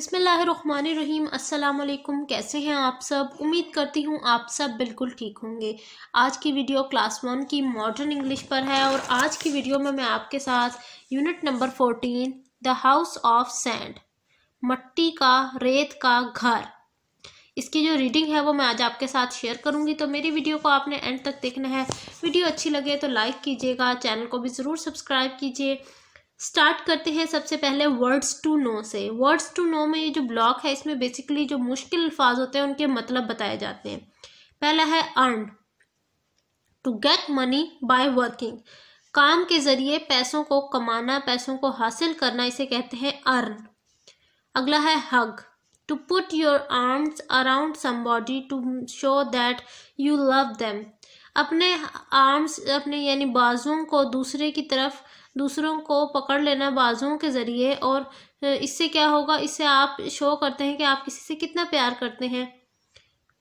बिस्मिल्लाहिर्रहमानिर्रहीम। अस्सलाम वालेकुम। कैसे हैं आप सब? उम्मीद करती हूँ आप सब बिल्कुल ठीक होंगे। आज की वीडियो क्लास 1 की मॉडर्न इंग्लिश पर है और आज की वीडियो में मैं आपके साथ unit number 14 the house of sand, मट्टी का रेत का घर, इसकी जो रीडिंग है वो मैं आज आपके साथ शेयर करूंगी। तो मेरी वीडियो को आपने एंड तक देखना है। वीडियो अच्छी लगे तो लाइक कीजिएगा, चैनल को भी ज़रूर सब्सक्राइब कीजिए। स्टार्ट करते हैं सबसे पहले वर्ड्स टू नो से। वर्ड्स टू नो में ये जो ब्लॉक है इसमें बेसिकली जो मुश्किल अल्फाज होते हैं उनके मतलब बताए जाते हैं। पहला है earn, to get money by working, काम के जरिए पैसों को कमाना, पैसों को हासिल करना, इसे कहते हैं अर्न। अगला है hug, to put your arms around somebody to show that you love them, अपने आर्म्स अपने यानी बाजुओं को दूसरों को पकड़ लेना बाजुओं के ज़रिए, और इससे क्या होगा, इससे आप शो करते हैं कि आप किसी से कितना प्यार करते हैं।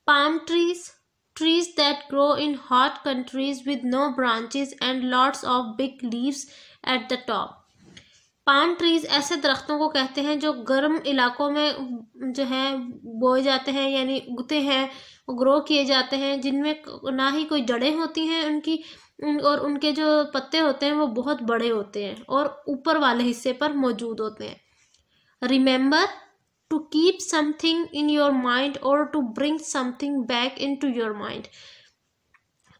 Palm trees, trees that grow in hot countries with no branches and lots of big leaves at the top. Palm trees ऐसे दरख्तों को कहते हैं जो गर्म इलाकों में जो है बोए जाते हैं यानी उगते हैं, ग्रो किए जाते हैं, जिनमें ना ही कोई जड़ें होती हैं उनकी, और उनके जो पत्ते होते हैं वो बहुत बड़े होते हैं और ऊपर वाले हिस्से पर मौजूद होते हैं। Remember, to keep something in your mind और to bring something back into your mind.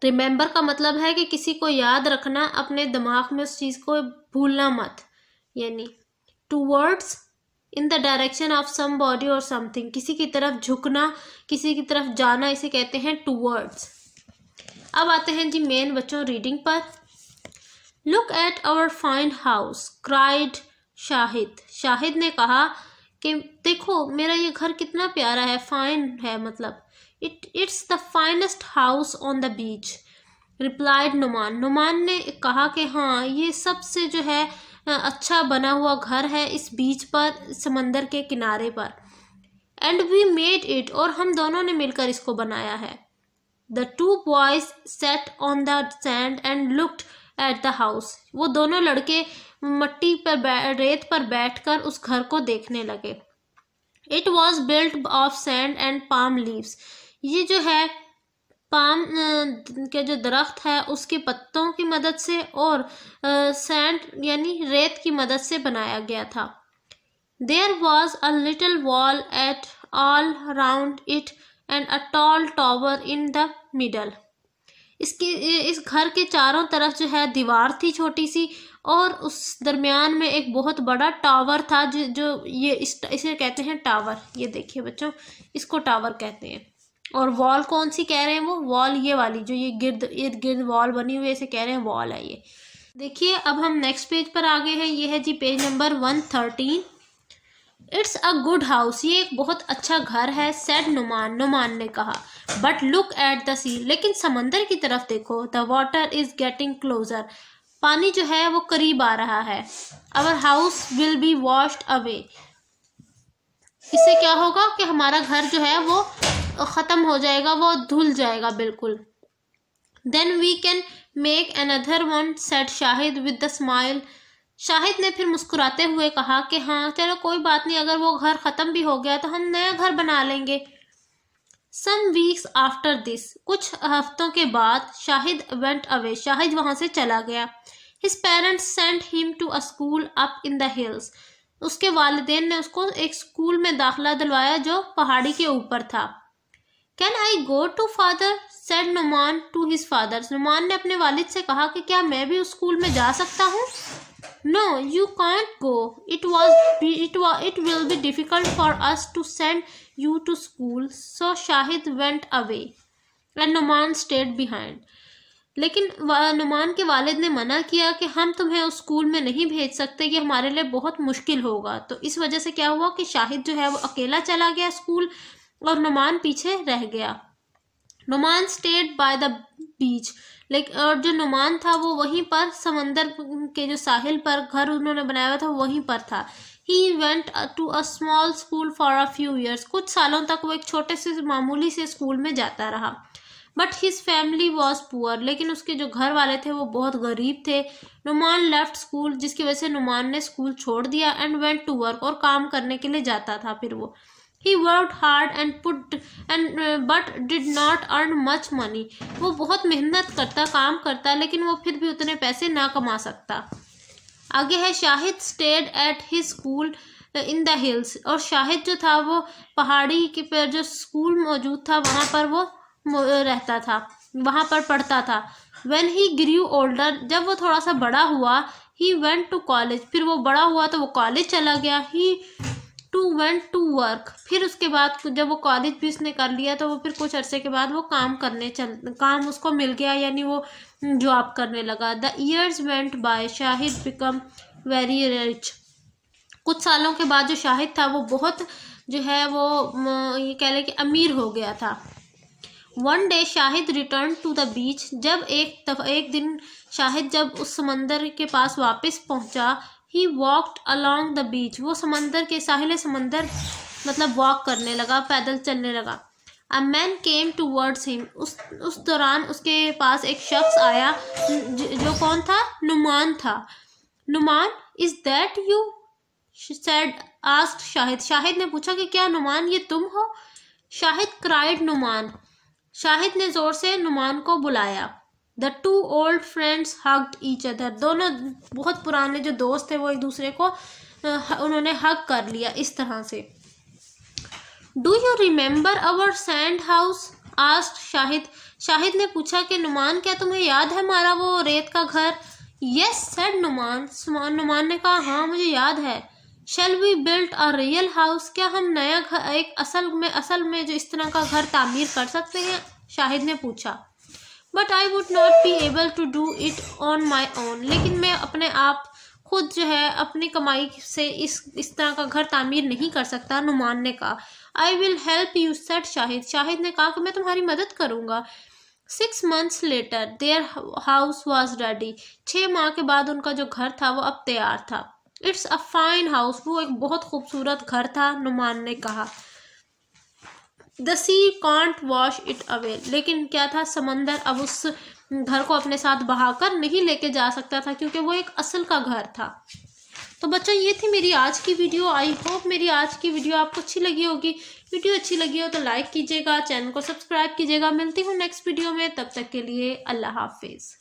Remember का मतलब है कि किसी को याद रखना, अपने दिमाग में उस चीज़ को भूलना मत, यानी towards in the direction of somebody और समथिंग, किसी की तरफ झुकना, किसी की तरफ जाना, इसे कहते हैं टूवर्ड्स। अब आते हैं जी मेन बच्चों रीडिंग पर। Look at our fine house cried Shahid, Shahid ने कहा कि देखो मेरा ये घर कितना प्यारा है, फाइन है मतलब, it's the finest house on the beach, replied Numan, Numan ने कहा कि हाँ ये सबसे जो है अच्छा बना हुआ घर है इस बीच पर, समंदर के किनारे पर। एंड वी मेड इट, और हम दोनों ने मिलकर इसको बनाया है। The two boys sat on the sand and looked at the house. वो दोनों लड़के मट्टी पर रेत पर बैठकर उस घर को देखने लगे। It was built of sand and palm leaves. ये जो है पाम के जो दरख्त है उसके पत्तों की मदद से और सैंड यानी रेत की मदद से बनाया गया था। There was a little wall at all round it and a tall tower in the middle. इस घर के चारों तरफ जो है दीवार थी छोटी सी, और उस दरमियान में एक बहुत बड़ा टावर था जो ये इसे कहते हैं टावर। ये देखिए बच्चों, इसको टावर कहते हैं। और वॉल कौन सी कह रहे हैं? वो वॉल ये वाली जो ये इर्द गिर्द वॉल बनी हुई है, इसे कह रहे हैं वॉल है ये। देखिए अब हम नेक्स्ट पेज पर आ गए हैं। ये है जी page number 113। It's a good house, ये एक बहुत अच्छा घर है, सेड नुमान, नुमान ने कहा। But look at the sea, लेकिन समंदर की तरफ देखो। The water is getting closer, पानी जो है वो करीब आ रहा है। Our house will be washed away, इससे क्या होगा कि हमारा घर जो है वो ख़त्म हो जाएगा, वो धुल जाएगा बिल्कुल। Then we can make another one, said Shahid with the smile, Shahid ने फिर मुस्कुराते हुए कहा कि हाँ चलो कोई बात नहीं, अगर वो घर ख़त्म भी हो गया तो हम नया घर बना लेंगे। सम वीक्स आफ्टर दिस, कुछ हफ्तों के बाद, शाहिद वेंट अवे, शाहिद वहाँ से चला गया। His parents sent him to a school up in the hills, उसके वालिदैन ने उसको एक स्कूल में दाखिला दिलवाया जो पहाड़ी के ऊपर था। Can I go to father, said Numan to his father, Numan ने अपने वालिद से कहा कि क्या मैं भी उस स्कूल में जा सकता हूँ? No, you can't go. It will be difficult for us to send you to school. So Shahid went away, and Numan stayed behind. लेकिन नुमान के वालिद ने मना किया कि हम तुम्हें उस स्कूल में नहीं भेज सकते, ये हमारे लिए बहुत मुश्किल होगा। तो इस वजह से क्या हुआ कि शाहिद जो है वो अकेला चला गया स्कूल और नुमान पीछे रह गया। Numan stayed by the beach, लेकिन और जो नुमान था वो वहीं पर समंदर के जो साहिल पर घर उन्होंने बनाया हुआ था वहीं पर था। He went to a small school for a few years, कुछ सालों तक वो एक छोटे से मामूली से स्कूल में जाता रहा। But his family was poor, लेकिन उसके जो घर वाले थे वो बहुत गरीब थे। नुमान लेफ्ट स्कूल, जिसकी वजह से नुमान ने स्कूल छोड़ दिया, एंड वेंट टू वर्क, और काम करने के लिए जाता था फिर वो। He worked hard but did not earn much money. वो बहुत मेहनत करता, काम करता, लेकिन वो फिर भी उतने पैसे ना कमा सकता। आगे है Shahid stayed at his school in the hills, और शाहिद जो था वो पहाड़ी के पर जो स्कूल मौजूद था वहाँ पर वो रहता था, वहाँ पर पढ़ता था। When he grew older, जब वो थोड़ा सा बड़ा हुआ, he went to college, फिर वो बड़ा हुआ तो वो कॉलेज चला गया। He went to work, फिर उसके बाद जब वो कॉलेज भी उसने कर लिया तो वो फिर कुछ अरसे के बाद वो काम उसको मिल गया, यानी वो जॉब करने लगा। The years went by, Shahid become very rich, कुछ सालों के बाद जो शाहिद था वो बहुत जो है वो ये कह लें कि अमीर हो गया था। One day Shahid return to the beach, जब एक दिन शाहिद जब उस समंदर के पास वापस पहुंचा, he walked along the beach, वो समंदर के साहिल समंदर मतलब वॉक करने लगा, पैदल चलने लगा। A man came towards him, उस दौरान उसके पास एक शख्स आया, जो कौन था? नुमान था। Numan, is that you said, asked Shahid, Shahid ने पूछा कि क्या नुमान ये तुम हो? शाहिद क्राइड नुमान, शाहिद ने जोर से नुमान को बुलाया। The two old friends hugged each other, दोनों बहुत पुराने जो दोस्त थे वो एक दूसरे को उन्होंने हग कर लिया इस तरह से। Do you remember our sand house, asked Shahid, Shahid ने पूछा कि नुमान क्या तुम्हें याद है हमारा वो रेत का घर? यस सेड नुमान, नुमान ने कहा हाँ मुझे याद है। Shall we build a real house, क्या हम नया घर एक असल में जो इस तरह का घर तामीर कर सकते हैं? शाहिद ने पूछा। But I would not be able to do it on my own, लेकिन मैं अपने आप खुद जो है अपनी कमाई से इस तरह का घर तामीर नहीं कर सकता, नुमान ने कहा। I will help you said Shahid, Shahid ने कहा कि मैं तुम्हारी मदद करूंगा। 6 months later their house was ready, 6 माह के बाद उनका जो घर था वो अब तैयार था। इट्स अ फाइन हाउस, वो एक बहुत खूबसूरत घर था, नुमान ने कहा। The sea can't wash it away, लेकिन क्या था, समंदर अब उस घर को अपने साथ बहाकर नहीं लेके जा सकता था, क्योंकि वो एक असल का घर था। तो बच्चों ये थी मेरी आज की वीडियो। आई होप मेरी आज की वीडियो आपको अच्छी लगी होगी। वीडियो अच्छी लगी हो तो लाइक कीजिएगा, चैनल को सब्सक्राइब कीजिएगा। मिलती हूँ नेक्स्ट वीडियो में, तब तक के लिए अल्लाह हाफिज़।